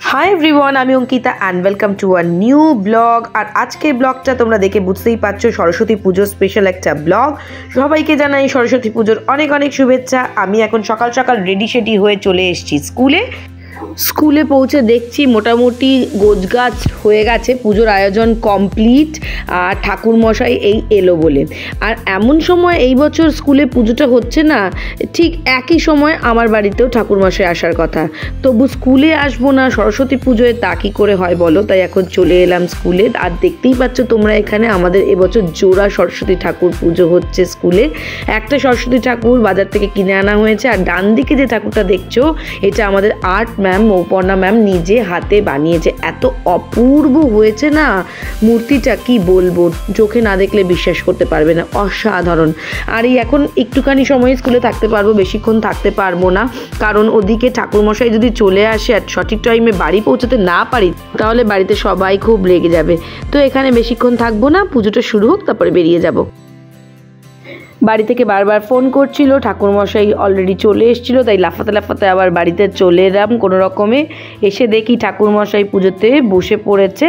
High everyone आमी Ankita and welcome to a new blog और आज के ब्लगटा तुम्हारा देखे बुझतेई पाচ্ছো सरस्वती पुजोर स्पेशल एक ब्लग सबाइके जानाई सरस्वती पुजोर अनेक अनेक शुभेच्छा। आमी एखन सकाल सकाल रेडी शेडी हये चले एसेछि स्कूले पहुँचे देखी मोटामुटी गोजगाछ हो गेছে पुजोर आयोजन कमप्लीट और ठाकुर मशाई एलो बोले और एमन समय এই বছর स्कूले पुजोटा होच्छे ना ठीक एक ही समय आमार बाड़ीतेও ठाकुर मशाई आसार कथा तबु स्कूले आसबो ना सरस्वती पुजोय ता कि करे हय बोलो ताई एखन चले एलाम स्कूले और देखतेई पाচ্ছো তোমরা এখানে আমাদের এবছর জোড়া सरस्वती ठाकुर पुजो হচ্ছে स्कूले একটা सरस्वती ठाकुर बाजार থেকে কিনে আনা হয়েছে আর ডান দিকে যে ঠাকুরটা দেখছো এটা আমাদের आर्ट मैम মৌপর্ণা मैम निजे हाथे বানিয়েছে এত অপূর্ব হয়েছে না মূর্তিটা কি বলবো চোখে না দেখলে বিশ্বাস করতে পারবে না অসাধারণ। আর এই এখন একটুখানি সময় স্কুলে থাকতে পারবো বেশিক্ষণ থাকতে পারবো না কারণ ওদিকে ঠাকুর মশাই যদি চলে আসে আর সঠিক টাইমে বাড়ি পৌঁছাতে না পারি তাহলে বাড়িতে সবাই খুব রেগে যাবে। তো এখানে বেশিক্ষণ থাকবো না পুজোটা শুরু হোক তারপরে বেরিয়ে যাব। বাড়ি থেকে বারবার ফোন করছিল ঠাকুর মশাই অলরেডি চলে এসেছিল তাই লাফাতে লাফাতে আবার বাড়িতে চলে এলাম কোনো রকমে। এসে দেখি ঠাকুর মশাই পুজোতে বসে পড়েছে।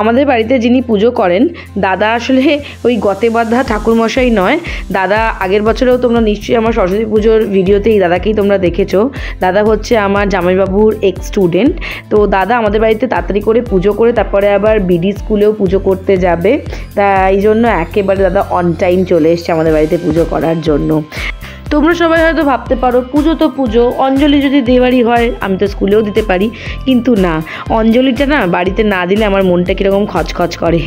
আমাদের বাড়িতে যিনি পুজো করেন দাদা আসলে ওই গতে বাঁধা ঠাকুর মশাই নয়, দাদা আগের বছরেও তোমরা নিশ্চয়ই আমার সরস্বতী পুজোর ভিডিওতে এই দাদাকেই তোমরা দেখেছো। দাদা হচ্ছে আমার জামাইবাবুর এক্স স্টুডেন্ট। তো দাদা আমাদের বাড়িতে তাড়াতাড়ি করে পুজো করে তারপরে আবার বিডি স্কুলেও পুজো করতে যাবে, তাই জন্য একেবারে দাদা অন টাইম চলে এসছে আমাদের বাড়িতে পুজো করার জন্য। তোমরা সবাই হয়তো ভাবতে পারো পুজো তো পুজো, অঞ্জলি যদি দেওয়ারই হয় আমি তো স্কুলেও দিতে পারি, কিন্তু না, অঞ্জলিটা না বাড়িতে না দিলে আমার মনটা কীরকম খচখচ করে।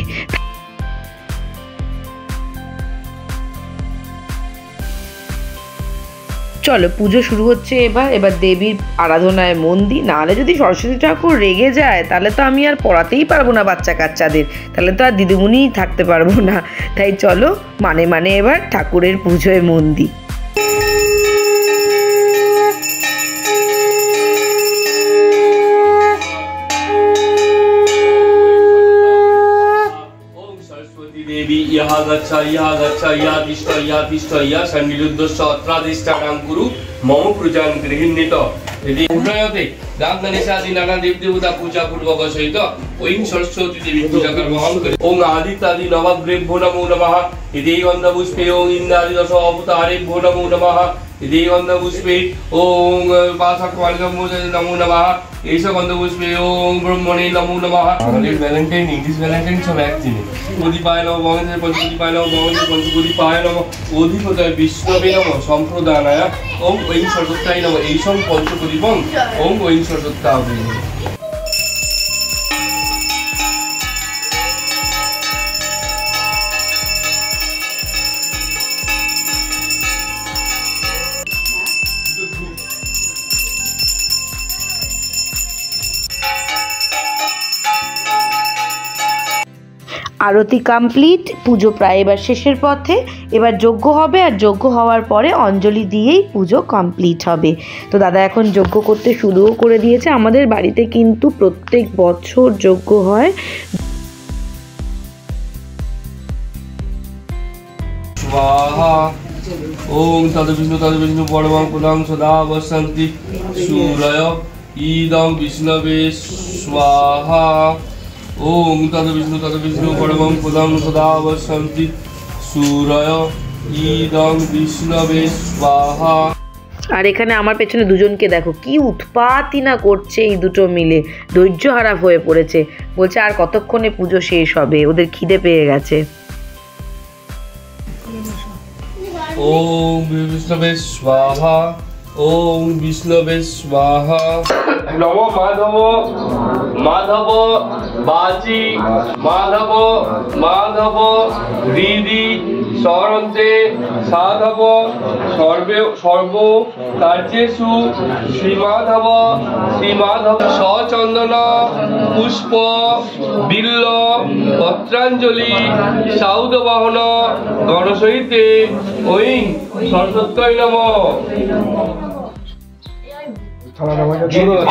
চলো পুজো শুরু হচ্ছে। এবার দেবীর আরাধনায় মন দিই, নাহলে যদি সরস্বতী ঠাকুর রেগে যায় তাহলে তো আমি আর পড়াতেই পারবো না বাচ্চা কাচ্চাদের, তাহলে তো আর দিদিমণিই থাকতে পারবো না। তাই চলো মানে এবার ঠাকুরের পুজোয় মন দিই। यहा गच्छा या तिष्ठ या सन्निरुद्धस्य अत्राधिष्ठानं कुरु मम पूजां गृहीण्येत। यदि उन्नयते दाननिषादि नाना देव देवता पूजा पूर्वक सहित ओं सरस्वती देवी पूजा कर्महं करे। ओं आदित्यादि नवग्रेभ्यो नमो नमः। यदि गन्धपुष्पे ओं इंद्रादि दश अवतारेभ्यो नमो नमः। यदि गन्धपुष्पे ओं पाशकमालिकं नमो नमः। এইসব গন্ধপুষ্পে ওং ব্রহ্মণে নমো নমঃ। আমাদের ভ্যালেন্টাইন ইংলিশ ভ্যালেন্টাইন সব এক জিনিস। পতিপায় নমঃ ভগবানের পতিপায় নমঃ ভগবানের পতিপায় নমঃ অধিপতায় বিষ্ণবে নমঃ সম্প্রদানায় ওং ঐং সরস্বত্যায় নমঃ। এই সব পঞ্চপ্রদীপং ওং ঐং সরস্বত্যায়। आरती कमप्लीट, पुजो प्राय एबार शेषेर पथे। एबार यज्ञ होबे और यज्ञ होवार परे अंजलि दिएई पुजो कमप्लीट होबे। तो दादा एखन यज्ञ करते शुरुও करे दिएছে। आमादेर बाड़ीते किन्तु प्रत्येक बछर यज्ञ हय। स्वाहा ओम तद्विष्णु परमं पुरं सदा वसन्ति सूरय इदं विष्णवे स्वाहा। ओम तद्विष्णु परमं पुरं सदा वसन्ति सूरय इदं विष्णवे स्वाहा। আর এখানে আমার পেছনে দুজনকে দেখো কি উৎপাতই না করছে, এই দুটো মিলে ধৈর্যহারা হয়ে পড়েছে। বলছে আর কতক্ষণে পুজো শেষ হবে, ওদের খিদে পেয়ে গেছে। ओम विष्णवे स्वाहा ओम विष्णवे स्वाहा। नमो माधव माधव बाची माधव माधव हृदि सरन्ते साधव सर्वे सर्व कार्येषु श्रीमाधव श्रीमाधव सचंदन पुष्प बिल्ल पत्रांजलि साउदवाहन गणसहिते ओं सरस्वत्यै नमः।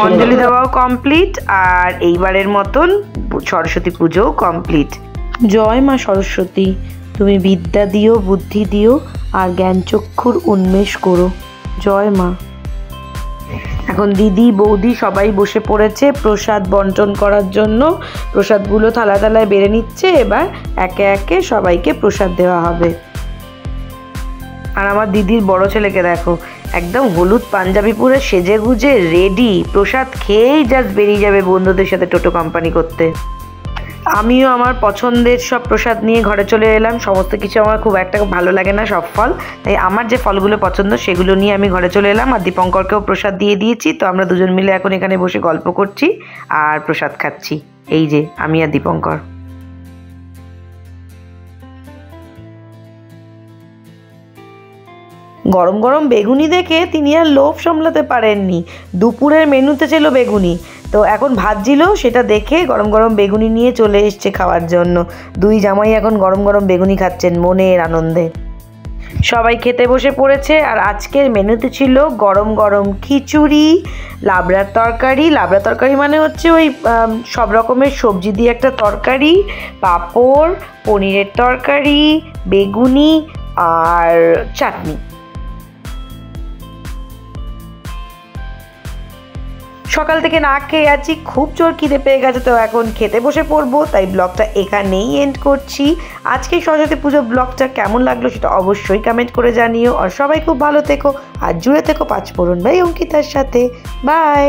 अंजलि देওয়াও कमप्लीट और এইবারের মতন सरस्वती পুজো कमप्लीट। जय मा सरस्वती, তুমি বিদ্যা দিও, বুদ্ধি দিও আর জ্ঞান চক্ষুর উন্মেষ করো। জয় মা। এখন দিদি বৌদি সবাই বসে পড়েছে প্রসাদ বন্টন করার জন্য। প্রসাদগুলো থালা থালায় বেড়ে নিচ্ছে, এবার একে একে সবাইকে প্রসাদ দেওয়া হবে। আর আমার দিদির বড় ছেলেকে দেখো, একদম হলুদ পাঞ্জাবি পরে সেজে গুজে রেডি, প্রসাদ খেয়েই জাস্ট বেরিয়ে যাবে বন্ধুদের সাথে টোটো কোম্পানি করতে। আমিও আমার পছন্দের সব প্রসাদ নিয়ে ঘরে চলে এলাম। সমস্ত কিছু আমার খুব একটা ভালো লাগে না, সব ফল, তাই আমার যে ফলগুলো পছন্দ সেগুলো নিয়ে আমি ঘরে চলে এলাম। আর দীপঙ্করকেও প্রসাদ দিয়ে দিয়েছি। তো আমরা দুজন মিলে এখন এখানে বসে গল্প করছি আর প্রসাদ খাচ্ছি। এই যে আমি আর দীপঙ্কর। গরম গরম বেগুনি দেখে তিনি আর লোভ সামলাতে পারেননি। দুপুরের মেনুতে ছিল বেগুনি, তো এখন ভাজছিল, সেটা দেখে গরম গরম বেগুনি নিয়ে চলে এসছে খাওয়ার জন্য। দুই জামাই এখন গরম গরম বেগুনি খাচ্ছেন মনের আনন্দে। সবাই খেতে বসে পড়েছে। আর আজকের মেনুতে ছিল গরম গরম খিচুড়ি, লাবড়ার তরকারি। লাবড়া তরকারি মানে হচ্ছে ওই সব রকমের সবজি দিয়ে একটা তরকারি, পাঁপড়, পনিরের তরকারি, বেগুনি আর চাটনি। সকাল থেকে না খেয়ে আছি, খুব জোর খিদে পেয়ে গেছে, তো এখন খেতে বসে পড়বো। তাই ব্লগটা এখানেই এন্ড করছি। আজকে সরস্বতী পুজো ব্লগটা কেমন লাগলো সেটা অবশ্যই কমেন্ট করে জানিও। আর সবাই খুব ভালো থেকো আর জুড়ে থেকো পাঁচফোড়ন ভাই অঙ্কিতার সাথে। বাই।